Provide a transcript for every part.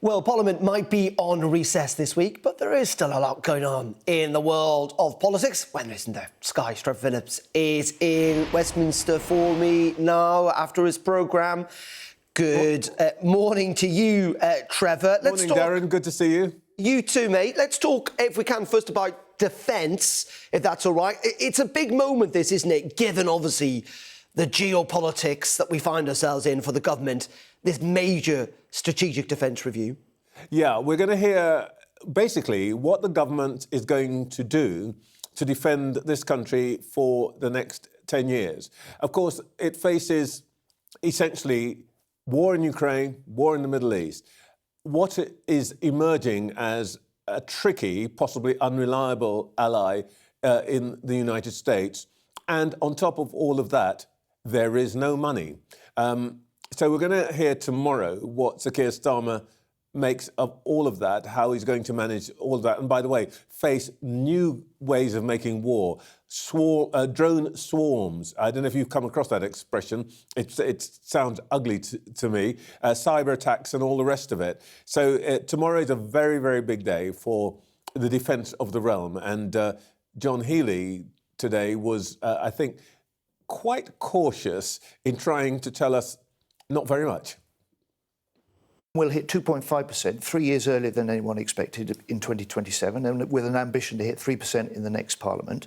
Well, Parliament might be on recess this week, but there is still a lot going on in the world of politics. When isn't there? Sky's Trevor Phillips is in Westminster for me now after his programme. Good morning to you, Trevor. Morning, Darren. Good to see you. You too, mate. Let's talk, if we can, first about defence, if that's all right. It's a big moment, this, isn't it, given, obviously, the geopolitics that we find ourselves in for the government, this major strategic defence review. Yeah, we're going to hear basically what the government is going to do to defend this country for the next 10 years. Of course, it faces essentially war in Ukraine, war in the Middle East. What is emerging as a tricky, possibly unreliable ally in the United States. And on top of all of that, there is no money. So we're going to hear tomorrow what Sir Keir Starmer makes of all of that, how he's going to manage all of that. And by the way, face new ways of making war. Drone swarms. I don't know if you've come across that expression. It sounds ugly to me. Cyber attacks and all the rest of it. So tomorrow is a very, very big day for the defence of the realm. And John Healey today was, I think, quite cautious in trying to tell us not very much. We'll hit 2.5%, 3 years earlier than anyone expected in 2027, and with an ambition to hit 3% in the next Parliament.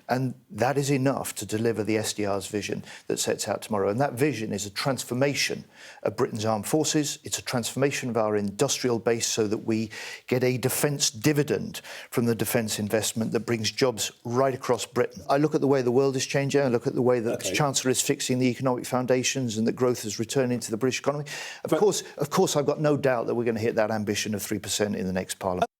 And that is enough to deliver the SDR's vision that sets out tomorrow. And that vision is a transformation of Britain's armed forces. It's a transformation of our industrial base so that we get a defence dividend from the defence investment that brings jobs right across Britain. I look at the way the world is changing. I look at the way that the Chancellor is fixing the economic foundations and that growth is returning to the British economy. Of course, I've got no doubt that we're going to hit that ambition of 3% in the next Parliament.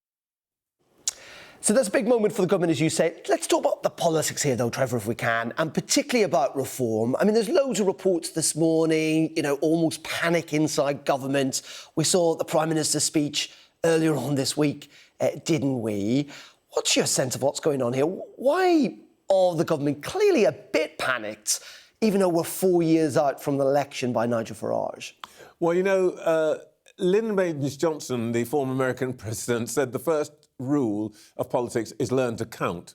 So that's a big moment for the government, as you say. Let's talk about the politics here, though, Trevor, if we can, and particularly about reform. I mean, there's loads of reports this morning, almost panic inside government. We saw the Prime Minister's speech earlier on this week, didn't we? What's your sense of what's going on here? Why are the government clearly a bit panicked, even though we're 4 years out from the election by Nigel Farage? Well, Lyndon Baines Johnson, the former American president, said the first rule of politics is learn to count.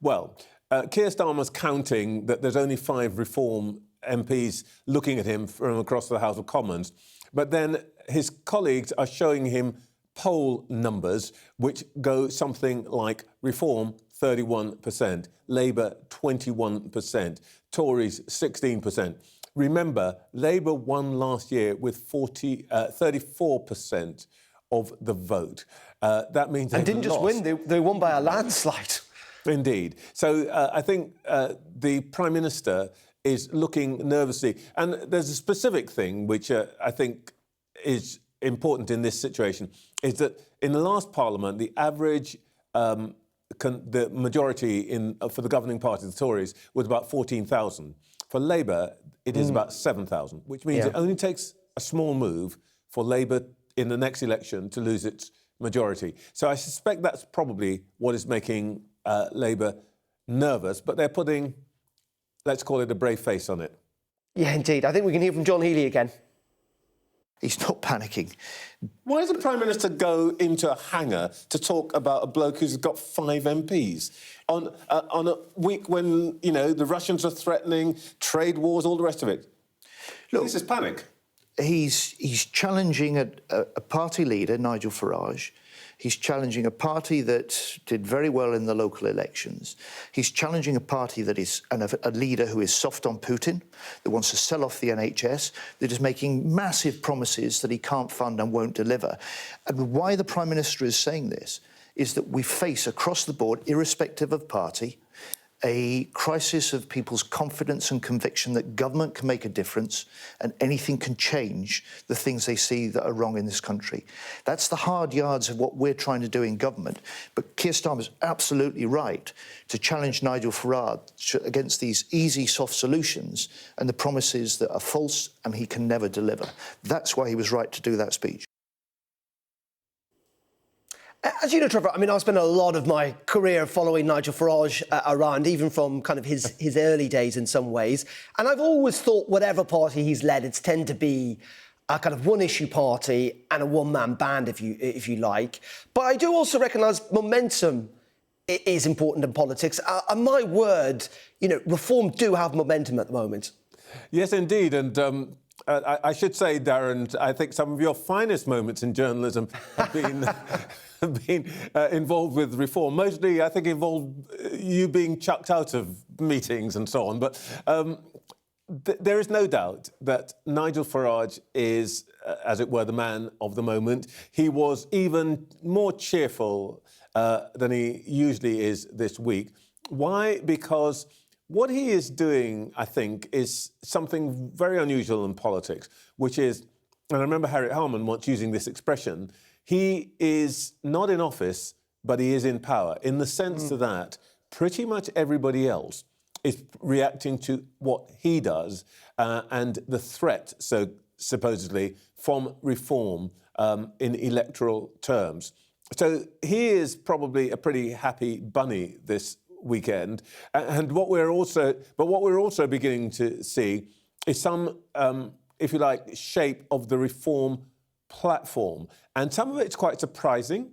Well, Keir Starmer's counting that there's only 5 Reform MPs looking at him from across the House of Commons. But then his colleagues are showing him poll numbers which go something like Reform 31%, Labour 21%, Tories 16%. Remember, Labour won last year with 34% of the vote. That means and didn't just win; they won by a landslide. Indeed. So I think the Prime Minister is looking nervously, and there's a specific thing which I think is important in this situation: is that in the last Parliament, the average the majority for the governing party, the Tories, was about 14,000. For Labour, it is about 7,000, which means it only takes a small move for Labour in the next election to lose its majority. So I suspect that's probably what is making Labour nervous, but they're putting, let's call it, a brave face on it. Yeah, indeed. I think we can hear from John Healey again. He's not panicking. Why does the Prime Minister go into a hangar to talk about a bloke who's got 5 MPs on a week when, the Russians are threatening, trade wars, all the rest of it? Look, this is panic. He's challenging a party leader, Nigel Farage. He's challenging a party that did very well in the local elections. He's challenging a party that is a leader who is soft on Putin, that wants to sell off the NHS, that is making massive promises that he can't fund and won't deliver. And why the Prime Minister is saying this is that we face across the board, irrespective of party, a crisis of people's confidence and conviction that government can make a difference and anything can change the things they see that are wrong in this country. That's the hard yards of what we're trying to do in government. But Keir Starmer's absolutely right to challenge Nigel Farage against these easy, soft solutions and the promises that are false and he can never deliver. That's why he was right to do that speech. As you know, Trevor, I mean, I've spent a lot of my career following Nigel Farage around, even from kind of his early days in some ways. And I've always thought whatever party he's led, it's tend to be a kind of one-issue party and a one-man band, if you like. But I do also recognise momentum is important in politics. And my word, Reform do have momentum at the moment. Yes, indeed. And I should say, Darren, I think some of your finest moments in journalism have been involved with Reform. Mostly, I think, involved you being chucked out of meetings and so on. But there is no doubt that Nigel Farage is, as it were, the man of the moment. He was even more cheerful than he usually is this week. Why? Because what he is doing, I think, is something very unusual in politics, which is, and I remember Harriet Harman once using this expression, he is not in office, but he is in power, in the sense that pretty much everybody else is reacting to what he does and the threat, so supposedly, from Reform in electoral terms. So he is probably a pretty happy bunny this weekend, and what we're also beginning to see is some, if you like, shape of the Reform platform, and some of it's quite surprising.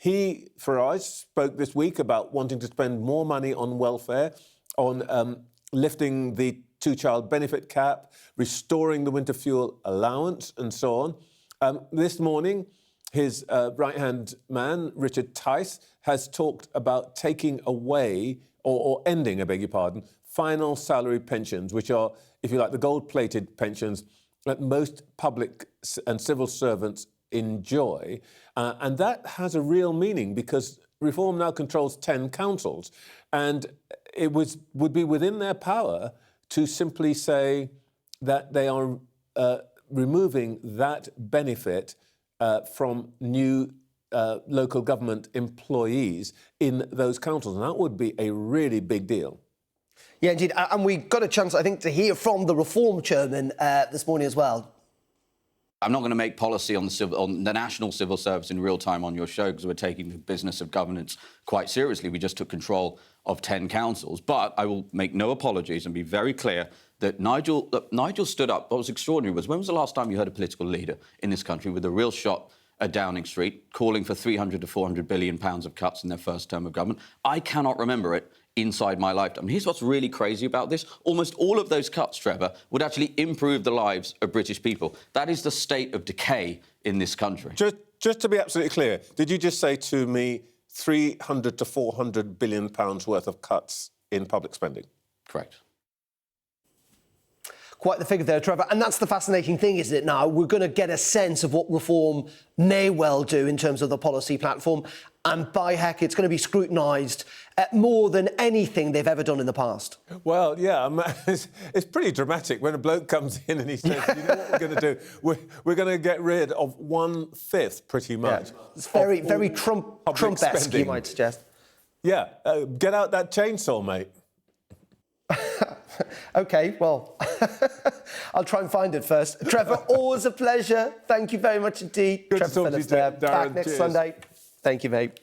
Farage spoke this week about wanting to spend more money on welfare, on lifting the two-child benefit cap, restoring the winter fuel allowance, and so on. This morning, his right-hand man, Richard Tice, has talked about taking away, or ending, I beg your pardon, final salary pensions, which are, if you like, the gold-plated pensions that most public and civil servants enjoy. And that has a real meaning because Reform now controls 10 councils. And it would be within their power to simply say that they are removing that benefit from new local government employees in those councils. And that would be a really big deal. Yeah, indeed. And we got a chance, I think, to hear from the Reform chairman this morning as well. I'm not going to make policy on the national civil service in real time on your show because we're taking the business of governance quite seriously. We just took control of 10 councils. But I will make no apologies and be very clear that Nigel stood up. What was extraordinary was, when was the last time you heard a political leader in this country with a real shot at Downing Street calling for 300 to 400 billion pounds of cuts in their first term of government? I cannot remember it inside my lifetime. Here's what's really crazy about this. Almost all of those cuts, Trevor, would actually improve the lives of British people. That is the state of decay in this country. Just to be absolutely clear, did you just say to me 300 to 400 billion pounds worth of cuts in public spending? Correct. Quite the figure there, Trevor. And that's the fascinating thing, isn't it, now? We're going to get a sense of what Reform may well do in terms of the policy platform. And by heck, it's going to be scrutinised more than anything they've ever done in the past. Well, yeah, it's pretty dramatic when a bloke comes in and he says, you know what we're going to do? We're going to get rid of 1/5, pretty much. Yeah. It's very Trump-esque, you might suggest. Yeah, get out that chainsaw, mate. OK, well, I'll try and find it first. Trevor, always a pleasure. Thank you very much indeed. Good Trevor to talk Phillips to you, there. Darren. Back next Cheers. Sunday. Thank you, mate.